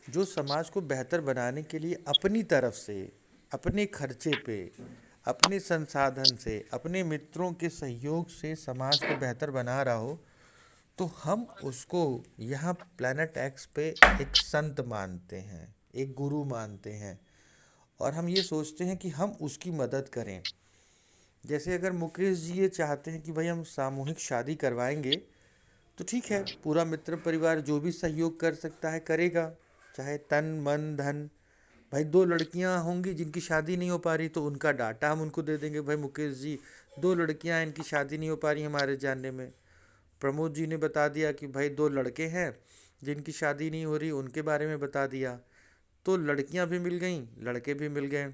जो समाज को बेहतर बनाने के लिए अपनी तरफ से, अपने खर्चे पे, अपने संसाधन से, अपने मित्रों के सहयोग से समाज को बेहतर बना रहा हो, तो हम उसको यहाँ प्लैनेट एक्स पे एक संत मानते हैं, एक गुरु मानते हैं, और हम ये सोचते हैं कि हम उसकी मदद करें। जैसे अगर मुकेश जी ये चाहते हैं कि भाई हम सामूहिक शादी करवाएंगे, तो ठीक है, पूरा मित्र परिवार जो भी सहयोग कर सकता है करेगा, चाहे तन मन धन। भाई दो लड़कियां होंगी जिनकी शादी नहीं हो पा रही, तो उनका डाटा हम उनको दे देंगे, भाई मुकेश जी दो लड़कियां हैं, इनकी शादी नहीं हो पा रही हमारे जानने में। प्रमोद जी ने बता दिया कि भाई दो लड़के हैं जिनकी शादी नहीं हो रही, उनके बारे में बता दिया, तो लड़कियां भी मिल गईं, लड़के भी मिल गए।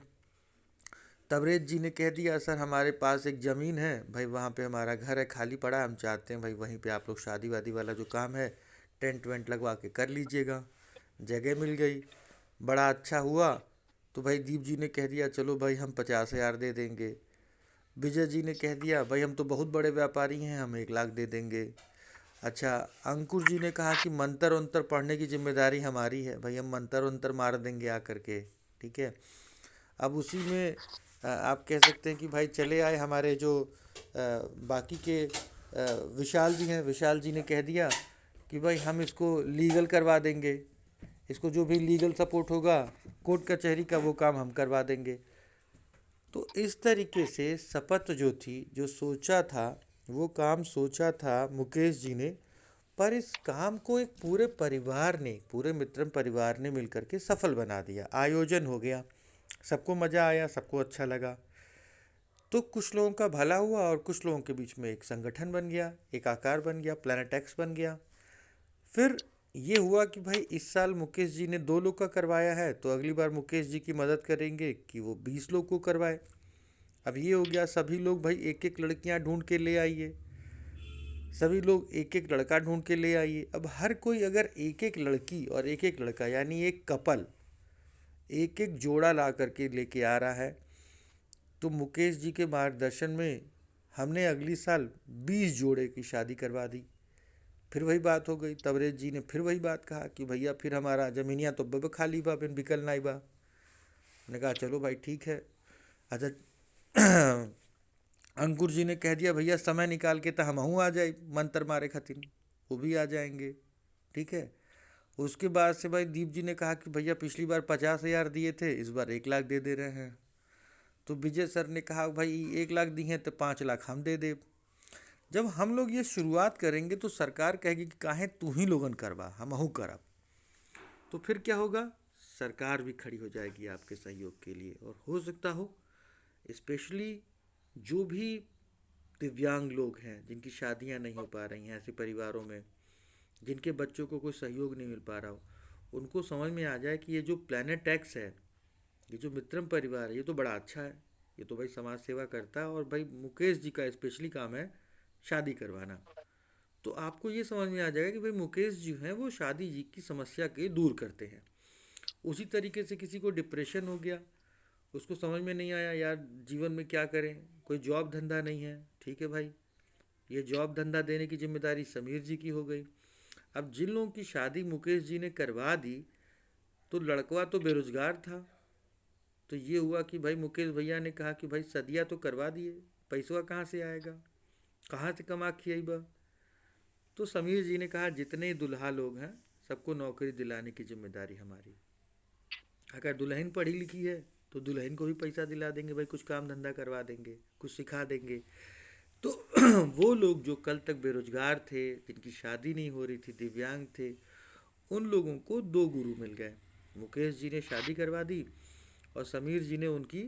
तबरेज जी ने कह दिया सर हमारे पास एक ज़मीन है भाई, वहाँ पे हमारा घर है खाली पड़ा है, हम चाहते हैं भाई वहीं पे आप लोग शादी वादी वाला जो काम है टेंट वेंट लगवा के कर लीजिएगा। जगह मिल गई, बड़ा अच्छा हुआ। तो भाई दीप जी ने कह दिया चलो भाई हम 50,000 दे देंगे। विजय जी ने कह दिया भाई हम तो बहुत बड़े व्यापारी हैं, हम 1 लाख दे देंगे। अच्छा, अंकुर जी ने कहा कि मंत्र वंत्र पढ़ने की जिम्मेदारी हमारी है, भाई हम मंत्र वंत्र मार देंगे आकर के, ठीक है। अब उसी में आप कह सकते हैं कि भाई चले आए हमारे जो बाकी के विशाल जी हैं, विशाल जी ने कह दिया कि भाई हम इसको लीगल करवा देंगे, इसको जो भी लीगल सपोर्ट होगा कोर्ट कचहरी का वो काम हम करवा देंगे। तो इस तरीके से शपथ जो थी, जो सोचा था, वो काम सोचा था मुकेश जी ने, पर इस काम को एक पूरे परिवार ने, पूरे मित्रम परिवार ने मिलकर के सफल बना दिया। आयोजन हो गया, सबको मज़ा आया, सबको अच्छा लगा। तो कुछ लोगों का भला हुआ और कुछ लोगों के बीच में एक संगठन बन गया, एक आकार बन गया, प्लैनेट एक्स बन गया। फिर ये हुआ कि भाई इस साल मुकेश जी ने 2 लोग का करवाया है, तो अगली बार मुकेश जी की मदद करेंगे कि वो 20 लोग को करवाए। अब ये हो गया, सभी लोग भाई एक एक लड़कियां ढूंढ के ले आइए, सभी लोग एक एक लड़का ढूंढ के ले आइए। अब हर कोई अगर एक एक लड़की और एक एक लड़का, यानी एक कपल, एक एक जोड़ा ला करके लेके आ रहा है, तो मुकेश जी के मार्गदर्शन में हमने अगली साल 20 जोड़े की शादी करवा दी। फिर वही बात हो गई, तबरेज जी ने फिर वही बात कहा कि भैया फिर हमारा ज़मीनिया तो बब खाली बा, बिन बिकल नाई बा। मैंने कहा चलो भाई ठीक है। अच्छा, अंकुर जी ने कह दिया भैया समय निकाल के तो हमहू आ जाए मंत्र मारे खातिर, वो भी आ जाएंगे, ठीक है। उसके बाद से भाई दीप जी ने कहा कि भैया पिछली बार 50,000 दिए थे, इस बार 1 लाख दे रहे हैं। तो विजय सर ने कहा भाई 1 लाख दिए हैं तो 5 लाख हम दे दे। जब हम लोग ये शुरुआत करेंगे तो सरकार कहेगी कि काहे तू ही लोगन करवा, हमहू करब। तो फिर क्या होगा, सरकार भी खड़ी हो जाएगी आपके सहयोग के लिए। और हो सकता हो स्पेशली जो भी दिव्यांग लोग हैं जिनकी शादियां नहीं हो पा रही हैं, ऐसे परिवारों में जिनके बच्चों को कोई सहयोग नहीं मिल पा रहा हो, उनको समझ में आ जाए कि ये जो प्लैनेट एक्स है, ये जो मित्रम परिवार है, ये तो बड़ा अच्छा है, ये तो भाई समाज सेवा करता है, और भाई मुकेश जी का स्पेशली काम है शादी करवाना। तो आपको ये समझ में आ जाएगा कि भाई मुकेश जी हैं वो शादी जी की समस्या के दूर करते हैं। उसी तरीके से किसी को डिप्रेशन हो गया, उसको समझ में नहीं आया यार जीवन में क्या करें, कोई जॉब धंधा नहीं है, ठीक है भाई, ये जॉब धंधा देने की जिम्मेदारी समीर जी की हो गई। अब जिन लोगों की शादी मुकेश जी ने करवा दी, तो लड़कवा तो बेरोजगार था, तो ये हुआ कि भाई मुकेश भैया ने कहा कि भाई सदिया तो करवा दिए, पैसवा कहाँ से आएगा, कहाँ से कमा खिएबा। तो समीर जी ने कहा जितने दुल्हा लोग हैं सबको नौकरी दिलाने की जिम्मेदारी हमारी। अगर दुल्हन पढ़ी लिखी है तो दुल्हन को भी पैसा दिला देंगे भाई, कुछ काम धंधा करवा देंगे, कुछ सिखा देंगे। तो वो लोग जो कल तक बेरोजगार थे, जिनकी शादी नहीं हो रही थी, दिव्यांग थे, उन लोगों को 2 गुरु मिल गए। मुकेश जी ने शादी करवा दी और समीर जी ने उनकी